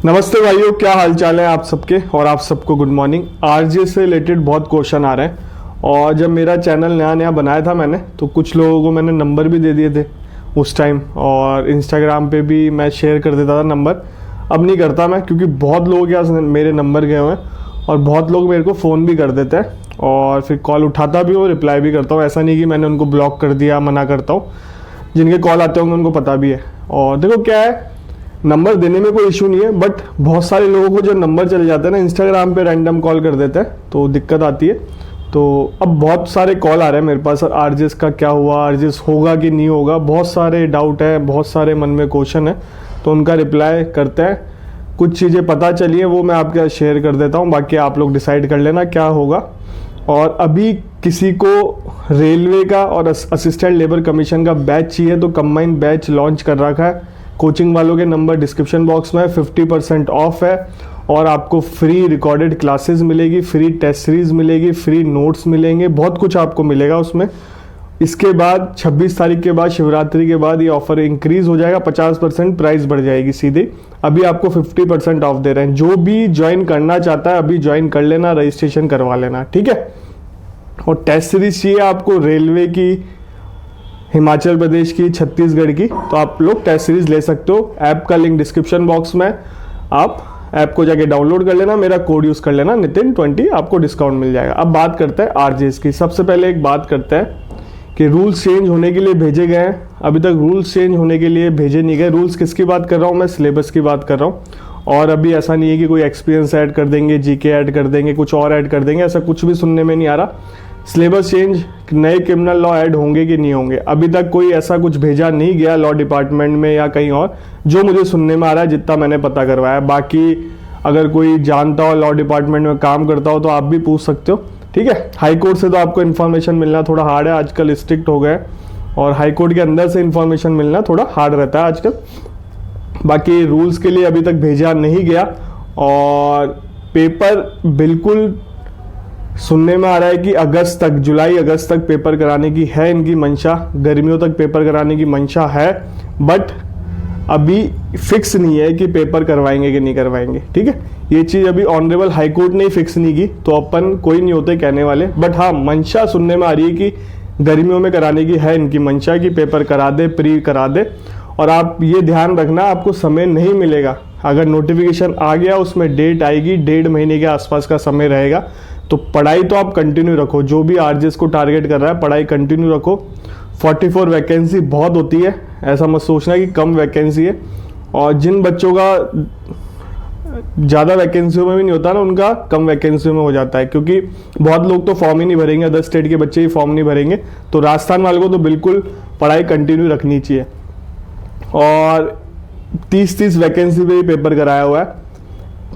नमस्ते भाइयों, क्या हाल चाल है आप सबके। और आप सबको गुड मॉर्निंग। आरजे से रिलेटेड बहुत क्वेश्चन आ रहे हैं और जब मेरा चैनल नया नया बनाया था मैंने, तो कुछ लोगों को मैंने नंबर भी दे दिए थे उस टाइम, और इंस्टाग्राम पे भी मैं शेयर कर देता था नंबर। अब नहीं करता मैं, क्योंकि बहुत लोगों के पास मेरे नंबर गए हुए हैं और बहुत लोग मेरे को फ़ोन भी कर देते हैं और फिर कॉल उठाता भी हूँ, रिप्लाई भी करता हूँ। ऐसा नहीं कि मैंने उनको ब्लॉक कर दिया, मना करता हूँ। जिनके कॉल आते होंगे उनको पता भी है। और देखो क्या है, नंबर देने में कोई इशू नहीं है, बट बहुत सारे लोगों को जो नंबर चले जाते हैं ना, इंस्टाग्राम पे रैंडम कॉल कर देते हैं तो दिक्कत आती है। तो अब बहुत सारे कॉल आ रहे हैं मेरे पास, आरजेस का क्या हुआ, आरजेस होगा कि नहीं होगा, बहुत सारे डाउट है, बहुत सारे मन में क्वेश्चन है, तो उनका रिप्लाई करते हैं। कुछ चीज़ें पता चली हैं वो मैं आपके साथ शेयर कर देता हूँ, बाकी आप लोग डिसाइड कर लेना क्या होगा। और अभी किसी को रेलवे का और असिस्टेंट लेबर कमीशन का बैच चाहिए तो कंबाइन बैच लॉन्च कर रखा है। कोचिंग वालों के नंबर डिस्क्रिप्शन बॉक्स में 50% ऑफ है और आपको फ्री रिकॉर्डेड क्लासेस मिलेगी, फ्री टेस्ट सीरीज मिलेगी, फ्री नोट्स मिलेंगे, बहुत कुछ आपको मिलेगा उसमें। इसके बाद 26 तारीख के बाद, शिवरात्रि के बाद ये ऑफर इंक्रीज हो जाएगा, 50% प्राइस बढ़ जाएगी सीधे। अभी आपको 50% ऑफ दे रहे हैं। जो भी ज्वाइन करना चाहता है अभी ज्वाइन कर लेना, रजिस्ट्रेशन करवा लेना, ठीक है। और टेस्ट सीरीज चाहिए आपको रेलवे की, हिमाचल प्रदेश की, छत्तीसगढ़ की, तो आप लोग टेस्ट सीरीज ले सकते हो। ऐप का लिंक डिस्क्रिप्शन बॉक्स में, आप ऐप को जाके डाउनलोड कर लेना, मेरा कोड यूज़ कर लेना नितिन20, आपको डिस्काउंट मिल जाएगा। अब बात करते हैं आरजेस की। सबसे पहले एक बात करते हैं कि रूल्स चेंज होने के लिए भेजे गए हैं। अभी तक रूल्स चेंज होने के लिए भेजे नहीं गए। रूल्स किसकी बात कर रहा हूँ मैं? सिलेबस की बात कर रहा हूँ। और अभी ऐसा नहीं है कि कोई एक्सपीरियंस ऐड कर देंगे, जीके ऐड कर देंगे, कुछ और ऐड कर देंगे, ऐसा कुछ भी सुनने में नहीं आ रहा। सिलेबस चेंज, नए क्रिमिनल लॉ ऐड होंगे कि नहीं होंगे, अभी तक कोई ऐसा कुछ भेजा नहीं गया लॉ डिपार्टमेंट में या कहीं और, जो मुझे सुनने में आ रहा है, जितना मैंने पता करवाया। बाकी अगर कोई जानता हो, लॉ डिपार्टमेंट में काम करता हो, तो आप भी पूछ सकते हो, ठीक है। हाई कोर्ट से तो आपको इन्फॉर्मेशन मिलना थोड़ा हार्ड है, आजकल स्ट्रिक्ट हो गए और हाई कोर्ट के अंदर से इन्फॉर्मेशन मिलना थोड़ा हार्ड रहता है आजकल। बाकी रूल्स के लिए अभी तक भेजा नहीं गया और पेपर बिल्कुल सुनने में आ रहा है कि अगस्त तक, जुलाई अगस्त तक पेपर कराने की है इनकी मंशा, गर्मियों तक पेपर कराने की मंशा है, बट अभी फिक्स नहीं है कि पेपर करवाएंगे कि नहीं करवाएंगे, ठीक है। ये चीज़ अभी ऑनरेबल हाई कोर्ट ने फिक्स नहीं की, तो अपन कोई नहीं होते कहने वाले, बट हाँ मंशा सुनने में आ रही है कि गर्मियों में कराने की है इनकी मंशा, कि पेपर करा दे, प्री करा दे। और आप ये ध्यान रखना, आपको समय नहीं मिलेगा। अगर नोटिफिकेशन आ गया, उसमें डेट आएगी, 1.5 महीने के आसपास का समय रहेगा, तो पढ़ाई तो आप कंटिन्यू रखो। जो भी आरजेस को टारगेट कर रहा है, पढ़ाई कंटिन्यू रखो। 44 वैकेंसी बहुत होती है, ऐसा मत सोचना कि कम वैकेंसी है। और जिन बच्चों का ज़्यादा वैकेंसियों में भी नहीं होता ना, उनका कम वैकेंसियों में हो जाता है, क्योंकि बहुत लोग तो फॉर्म ही नहीं भरेंगे, अदर स्टेट के बच्चे ही फॉर्म नहीं भरेंगे। तो राजस्थान वालों को तो बिल्कुल पढ़ाई कंटिन्यू रखनी चाहिए। और 30-30 वैकेंसी पे ही पेपर कराया हुआ है।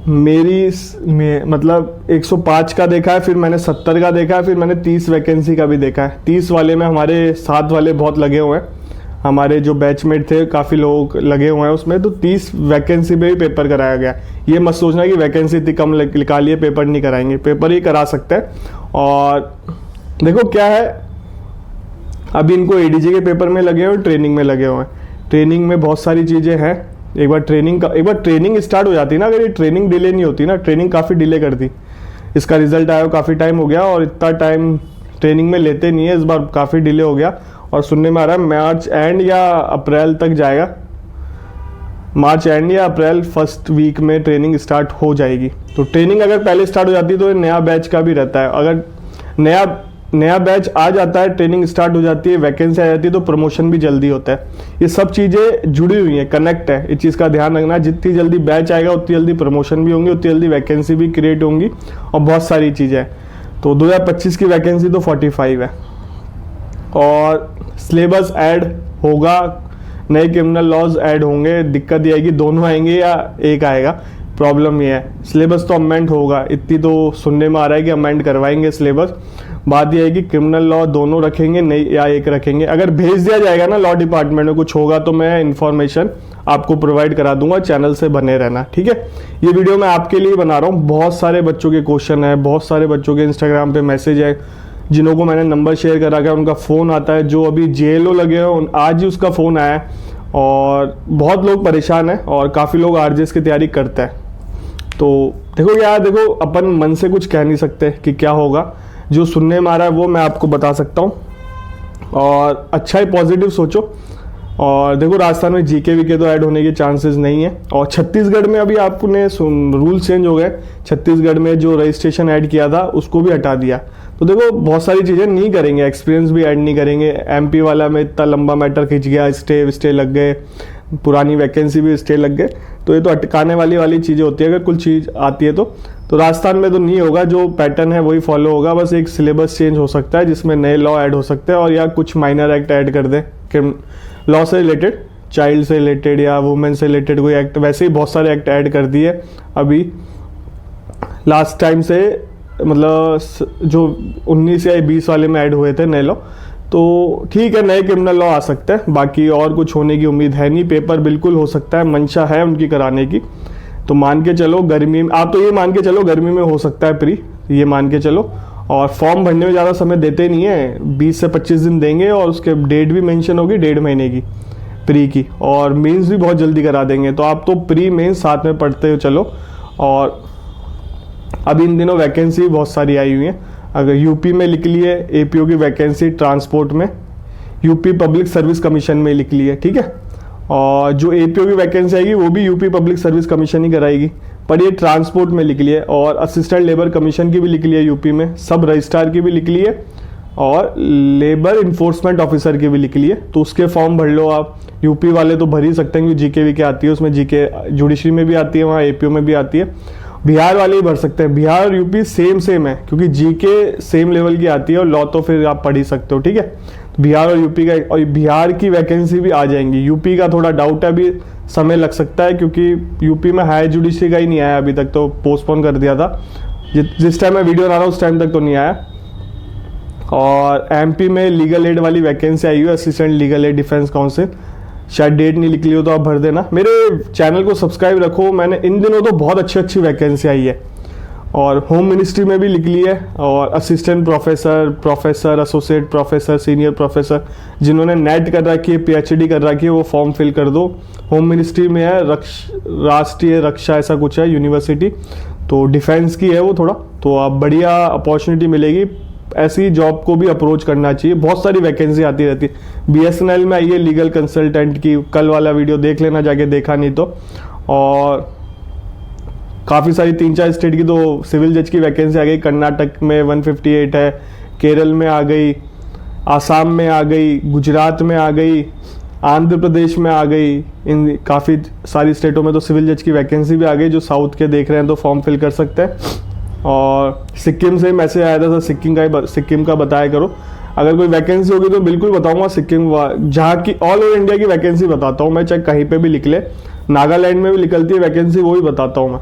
मतलब 105 का देखा है, फिर मैंने 70 का देखा है, फिर मैंने 30 वैकेंसी का भी देखा है। 30 वाले में हमारे साथ वाले बहुत लगे हुए हैं, हमारे जो बैचमेट थे काफ़ी लोग लगे हुए हैं उसमें, तो 30 वैकेंसी पे भी पेपर कराया गया। ये मत सोचना कि वैकेंसी इतनी कम निकाली है पेपर नहीं कराएंगे, पेपर ही करा सकते हैं। और देखो क्या है, अभी इनको एडीजी के पेपर में लगे हुए, ट्रेनिंग में लगे हुए हैं। ट्रेनिंग में बहुत सारी चीज़ें हैं। एक बार ट्रेनिंग स्टार्ट हो जाती है ना, अगर ये ट्रेनिंग डिले नहीं होती ना, ट्रेनिंग काफ़ी डिले करती। इसका रिजल्ट आया काफ़ी टाइम हो गया और इतना टाइम ट्रेनिंग में लेते नहीं है, इस बार काफ़ी डिले हो गया। और सुनने में आ रहा है मार्च एंड या अप्रैल तक जाएगा, मार्च एंड या अप्रैल फर्स्ट वीक में ट्रेनिंग स्टार्ट हो जाएगी। तो ट्रेनिंग अगर पहले स्टार्ट हो जाती है तो नया बैच का भी रहता है। अगर नया बैच आ जाता है, ट्रेनिंग स्टार्ट हो जाती है, वैकेंसी आ जाती है, तो प्रमोशन भी जल्दी होता है। ये सब चीज़ें जुड़ी हुई हैं, कनेक्ट है। इस चीज़ का ध्यान रखना, जितनी जल्दी बैच आएगा उतनी जल्दी प्रमोशन भी होंगी, उतनी जल्दी वैकेंसी भी क्रिएट होंगी और बहुत सारी चीज़ें। तो 2025 की वैकेंसी तो 45 है। और सिलेबस ऐड होगा, नए क्रिमिनल लॉज ऐड होंगे। दिक्कत ये आएगी दोनों आएंगे या एक आएगा, प्रॉब्लम ये है। सिलेबस तो अमेंड होगा, इतनी तो सुनने में आ रहा है कि अमेंड करवाएंगे सिलेबस। बात यह है कि क्रिमिनल लॉ दोनों रखेंगे नहीं या एक रखेंगे। अगर भेज दिया जाएगा ना लॉ डिपार्टमेंट में कुछ होगा तो मैं इन्फॉर्मेशन आपको प्रोवाइड करा दूंगा, चैनल से बने रहना, ठीक है। ये वीडियो मैं आपके लिए बना रहा हूँ। बहुत सारे बच्चों के क्वेश्चन है, बहुत सारे बच्चों के इंस्टाग्राम पे मैसेज है, जिन्हों को मैंने नंबर शेयर करा गया उनका फ़ोन आता है। जो अभी जेएलओ लगे हो, आज ही उसका फ़ोन आया है और बहुत लोग परेशान हैं और काफ़ी लोग आरजेएस की तैयारी करते हैं। तो देखो यार, देखो अपन मन से कुछ कह नहीं सकते कि क्या होगा, जो सुनने में आ रहा है वो मैं आपको बता सकता हूँ, और अच्छा ही पॉजिटिव सोचो। और देखो राजस्थान में जीके वीके तो ऐड होने के चांसेस नहीं है, और छत्तीसगढ़ में अभी आपने रूल चेंज हो गए, छत्तीसगढ़ में जो रजिस्ट्रेशन ऐड किया था उसको भी हटा दिया। तो देखो बहुत सारी चीज़ें नहीं करेंगे, एक्सपीरियंस भी ऐड नहीं करेंगे। एमपी वाला में इतना लंबा मैटर खिंच गया, स्टे लग गए, पुरानी वैकेंसी भी स्टे लग गए, तो ये तो अटकाने वाली चीज़ें होती है अगर कुछ चीज़ आती है तो राजस्थान में तो नहीं होगा, जो पैटर्न है वही फॉलो होगा। बस एक सिलेबस चेंज हो सकता है जिसमें नए लॉ ऐड हो सकते हैं, और या कुछ माइनर एक्ट ऐड कर दें कि लॉ से रिलेटेड, चाइल्ड से रिलेटेड या वुमेन से रिलेटेड कोई एक्ट। वैसे ही बहुत सारे एक्ट ऐड कर दिए अभी लास्ट टाइम से, मतलब जो 19 या 20 वाले में ऐड हुए थे नए लॉ। तो ठीक है, नए क्रिमिनल लॉ आ सकते हैं, बाकी और कुछ होने की उम्मीद है नहीं। पेपर बिल्कुल हो सकता है, मंशा है उनकी कराने की, तो मान के चलो गर्मी में, आप तो ये मान के चलो गर्मी में हो सकता है प्री, ये मान के चलो। और फॉर्म भरने में ज़्यादा समय देते नहीं है, 20 से 25 दिन देंगे, और उसके डेट भी मेंशन होगी 1.5 महीने की प्री की, और मेंस भी बहुत जल्दी करा देंगे। तो आप तो प्री मेंस साथ में पढ़ते हो चलो। और अभी इन दिनों वैकेंसी बहुत सारी आई हुई हैं। अगर यूपी में लिख ली है एपीओ की वैकेंसी ट्रांसपोर्ट में, यूपी पब्लिक सर्विस कमीशन में लिख ली है, ठीक है। और जो एपीओ की वैकेंसी आएगी वो भी यूपी पब्लिक सर्विस कमीशन ही कराएगी, पर ये ट्रांसपोर्ट में लिख ली है। और असिस्टेंट लेबर कमीशन की भी लिख ली है यूपी में, सब रजिस्ट्रार की भी लिख ली है, और लेबर इन्फोर्समेंट ऑफिसर की भी लिख ली है। तो उसके फॉर्म भर लो आप। यूपी वाले तो भर ही सकते हैं क्योंकि जीके वीके आती है उसमें, जीके जुडिशरी में भी आती है, वहाँ एपीओ में भी आती है। बिहार वाले ही भर सकते हैं, बिहार और यूपी सेम है, क्योंकि जीके सेम लेवल की आती है, और लॉ तो फिर आप पढ़ ही सकते हो, ठीक है। बिहार और यूपी का, और बिहार की वैकेंसी भी आ जाएंगी। यूपी का थोड़ा डाउट है, अभी समय लग सकता है, क्योंकि यूपी में हायर जुडिशरी का ही नहीं आया अभी तक, तो पोस्टपोन कर दिया था। जिस टाइम मैं वीडियो बना रहा हूँ उस टाइम तक तो नहीं आया। और एमपी में लीगल एड वाली वैकेंसी आई हुई है, assistant legal aid defence council, शायद डेट नहीं लिख ली हो तो आप भर देना। मेरे चैनल को सब्सक्राइब रखो, मैंने इन दिनों तो बहुत अच्छी वैकेंसी आई है, और होम मिनिस्ट्री में भी लिख ली है, और assistant professor, associate professor, senior professor, जिन्होंने नेट कर रखी है, पीएचडी कर रखी है, वो फॉर्म फिल कर दो। होम मिनिस्ट्री में है राष्ट्रीय रक्षा ऐसा कुछ है यूनिवर्सिटी, तो डिफेंस की है वो थोड़ा, तो आप बढ़िया अपॉर्चुनिटी मिलेगी। ऐसी जॉब को भी अप्रोच करना चाहिए, बहुत सारी वैकेंसी आती रहती है। बीएसएनएल में आई है लीगल कंसल्टेंट की, कल वाला वीडियो देख लेना जाके, देखा नहीं तो। और काफ़ी सारी 3-4 स्टेट की तो सिविल जज की वैकेंसी आ गई। कर्नाटक में 158 है, केरल में आ गई, आसाम में आ गई, गुजरात में आ गई, आंध्र प्रदेश में आ गई। इन काफ़ी सारी स्टेटों में तो सिविल जज की वैकेंसी भी आ गई। जो साउथ के देख रहे हैं तो फॉर्म फिल कर सकते हैं। और सिक्किम से मैसेज आया था, सिक्किम का बताया करो, अगर कोई वैकेंसी होगी तो बिल्कुल बताऊंगा। सिक्किम जहाँ की ऑल ओवर इंडिया की वैकेंसी बताता हूँ मैं, चाहे कहीं पे भी लिख ले। नागालैंड में भी निकलती है वैकेंसी, वो भी बताता हूँ मैं।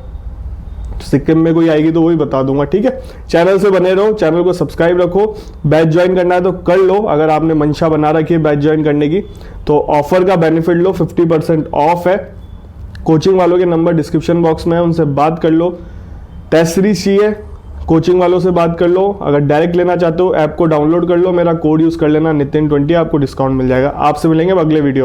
सिक्किम में कोई आएगी तो वही बता दूंगा, ठीक है। चैनल से बने रहो, चैनल को सब्सक्राइब रखो। बैच ज्वाइन करना है तो कर लो, अगर आपने मंशा बना रखी है बैच ज्वाइन करने की तो ऑफर का बेनिफिट लो, 50% ऑफ है। कोचिंग वालों के नंबर डिस्क्रिप्शन बॉक्स में है, उनसे बात कर लो। टेस्ट सीरीज चाहिए, कोचिंग वालों से बात कर लो। अगर डायरेक्ट लेना चाहते हो ऐप को डाउनलोड कर लो, मेरा कोड यूज़ कर लेना Nitin20, आपको डिस्काउंट मिल जाएगा। आपसे मिलेंगे अब अगले वीडियो।